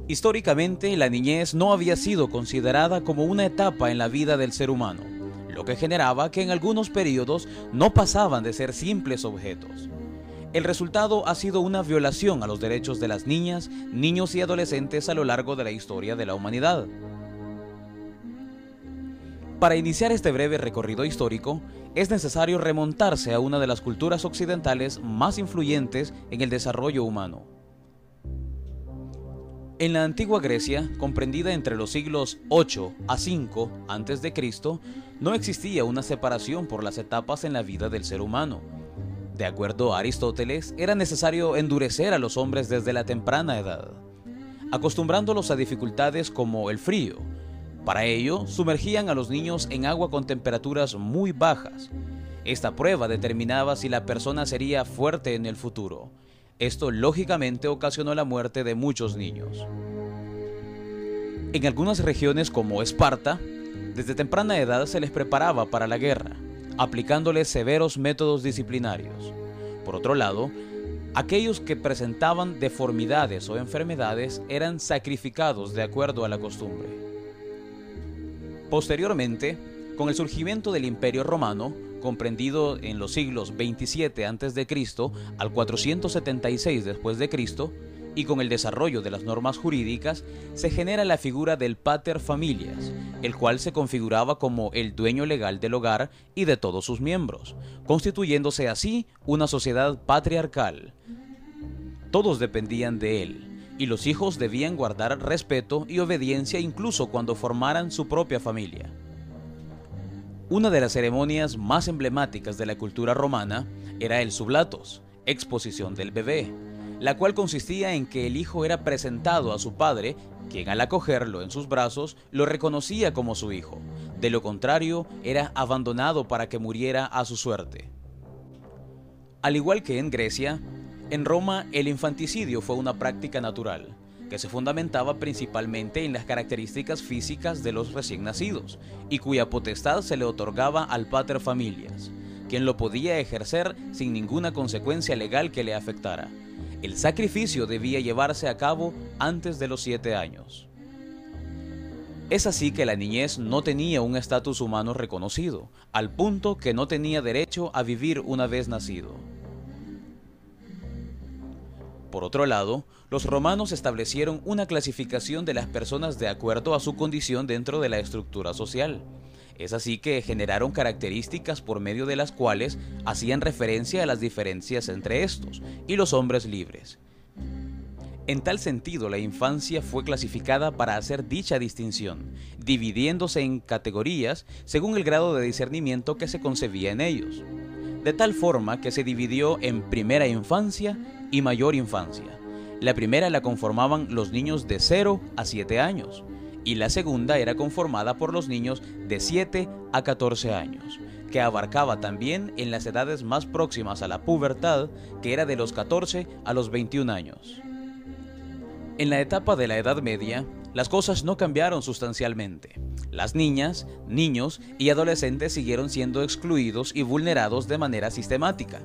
Históricamente, la niñez no había sido considerada como una etapa en la vida del ser humano, lo que generaba que en algunos periodos no pasaban de ser simples objetos. El resultado ha sido una violación a los derechos de las niñas, niños y adolescentes a lo largo de la historia de la humanidad. Para iniciar este breve recorrido histórico, es necesario remontarse a una de las culturas occidentales más influyentes en el desarrollo humano. En la antigua Grecia, comprendida entre los siglos 8 a 5 a.C., no existía una separación por las etapas en la vida del ser humano. De acuerdo a Aristóteles, era necesario endurecer a los hombres desde la temprana edad, acostumbrándolos a dificultades como el frío. Para ello, sumergían a los niños en agua con temperaturas muy bajas. Esta prueba determinaba si la persona sería fuerte en el futuro. Esto lógicamente ocasionó la muerte de muchos niños. En algunas regiones como Esparta, desde temprana edad se les preparaba para la guerra, aplicándoles severos métodos disciplinarios. Por otro lado, aquellos que presentaban deformidades o enfermedades eran sacrificados de acuerdo a la costumbre. Posteriormente, con el surgimiento del Imperio Romano, comprendido en los siglos 27 a.C. al 476 después de Cristo, y con el desarrollo de las normas jurídicas, se genera la figura del pater familias, el cual se configuraba como el dueño legal del hogar y de todos sus miembros, constituyéndose así una sociedad patriarcal. Todos dependían de él, y los hijos debían guardar respeto y obediencia incluso cuando formaran su propia familia. Una de las ceremonias más emblemáticas de la cultura romana era el sublatos, exposición del bebé, la cual consistía en que el hijo era presentado a su padre, quien al acogerlo en sus brazos lo reconocía como su hijo. De lo contrario, era abandonado para que muriera a su suerte. Al igual que en Grecia, en Roma el infanticidio fue una práctica natural, que se fundamentaba principalmente en las características físicas de los recién nacidos, y cuya potestad se le otorgaba al pater familias, quien lo podía ejercer sin ninguna consecuencia legal que le afectara. El sacrificio debía llevarse a cabo antes de los 7 años. Es así que la niñez no tenía un estatus humano reconocido, al punto que no tenía derecho a vivir una vez nacido. Por otro lado, los romanos establecieron una clasificación de las personas de acuerdo a su condición dentro de la estructura social. Es así que generaron características por medio de las cuales hacían referencia a las diferencias entre estos y los hombres libres. En tal sentido, la infancia fue clasificada para hacer dicha distinción, dividiéndose en categorías según el grado de discernimiento que se concebía en ellos, de tal forma que se dividió en primera infancia y mayor infancia. La primera la conformaban los niños de 0 a 7 años, y la segunda era conformada por los niños de 7 a 14 años, que abarcaba también en las edades más próximas a la pubertad, que era de los 14 a los 21 años. En la etapa de la Edad Media, las cosas no cambiaron sustancialmente. Las niñas, niños y adolescentes siguieron siendo excluidos y vulnerados de manera sistemática.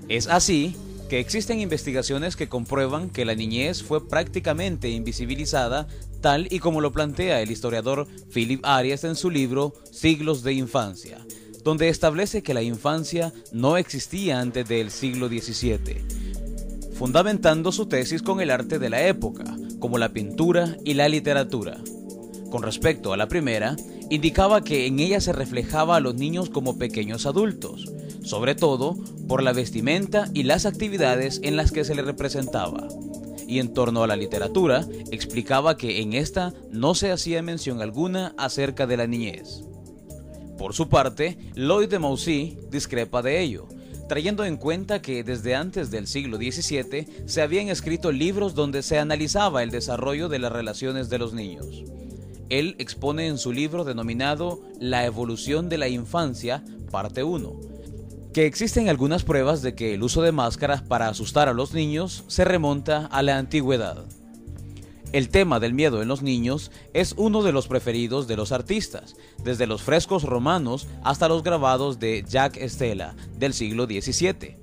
Es así que existen investigaciones que comprueban que la niñez fue prácticamente invisibilizada, tal y como lo plantea el historiador Philip Arias en su libro Siglos de Infancia, donde establece que la infancia no existía antes del siglo XVII, fundamentando su tesis con el arte de la época, como la pintura y la literatura. Con respecto a la primera, indicaba que en ella se reflejaba a los niños como pequeños adultos, sobre todo por la vestimenta y las actividades en las que se le representaba. Y en torno a la literatura, explicaba que en esta no se hacía mención alguna acerca de la niñez. Por su parte, Lloyd de Maussy discrepa de ello, trayendo en cuenta que desde antes del siglo XVII se habían escrito libros donde se analizaba el desarrollo de las relaciones de los niños. Él expone en su libro denominado La evolución de la infancia, parte 1, que existen algunas pruebas de que el uso de máscaras para asustar a los niños se remonta a la antigüedad. El tema del miedo en los niños es uno de los preferidos de los artistas, desde los frescos romanos hasta los grabados de Jacques Stella del siglo XVII.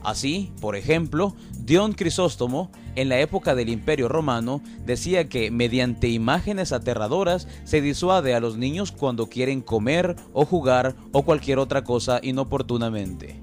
Así, por ejemplo, Dion Crisóstomo En la época del Imperio Romano decía que mediante imágenes aterradoras se disuade a los niños cuando quieren comer o jugar o cualquier otra cosa inoportunamente.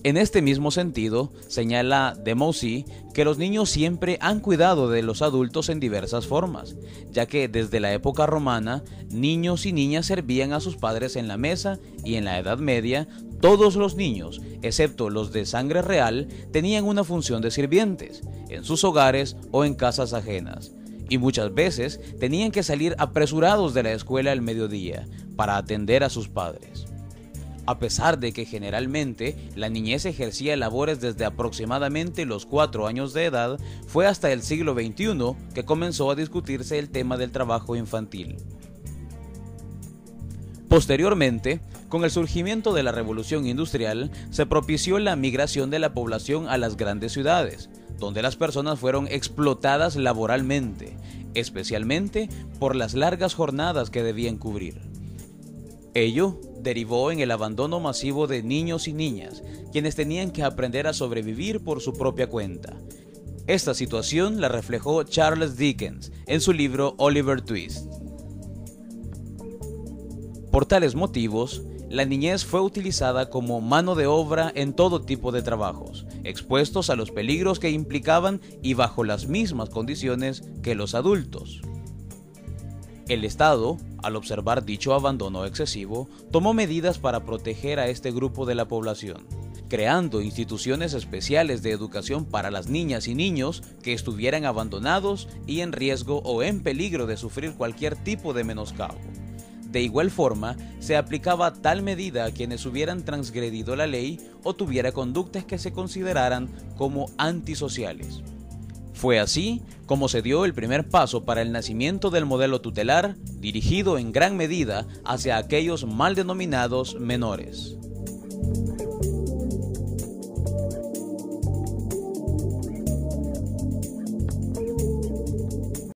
En este mismo sentido, señala de Maussy que los niños siempre han cuidado de los adultos en diversas formas, ya que desde la época romana, niños y niñas servían a sus padres en la mesa y en la Edad Media, todos los niños, excepto los de sangre real, tenían una función de sirvientes, en sus hogares o en casas ajenas, y muchas veces tenían que salir apresurados de la escuela al mediodía para atender a sus padres. A pesar de que generalmente la niñez ejercía labores desde aproximadamente los 4 años de edad, fue hasta el siglo XXI que comenzó a discutirse el tema del trabajo infantil. Posteriormente, con el surgimiento de la Revolución Industrial, se propició la migración de la población a las grandes ciudades, donde las personas fueron explotadas laboralmente, especialmente por las largas jornadas que debían cubrir. Ello derivó en el abandono masivo de niños y niñas, quienes tenían que aprender a sobrevivir por su propia cuenta. Esta situación la reflejó Charles Dickens en su libro Oliver Twist. Por tales motivos, la niñez fue utilizada como mano de obra en todo tipo de trabajos, expuestos a los peligros que implicaban y bajo las mismas condiciones que los adultos. El Estado, al observar dicho abandono excesivo, tomó medidas para proteger a este grupo de la población, creando instituciones especiales de educación para las niñas y niños que estuvieran abandonados y en riesgo o en peligro de sufrir cualquier tipo de menoscabo. De igual forma, se aplicaba tal medida a quienes hubieran transgredido la ley o tuviera conductas que se consideraran como antisociales. Fue así como se dio el primer paso para el nacimiento del modelo tutelar, dirigido en gran medida hacia aquellos mal denominados menores.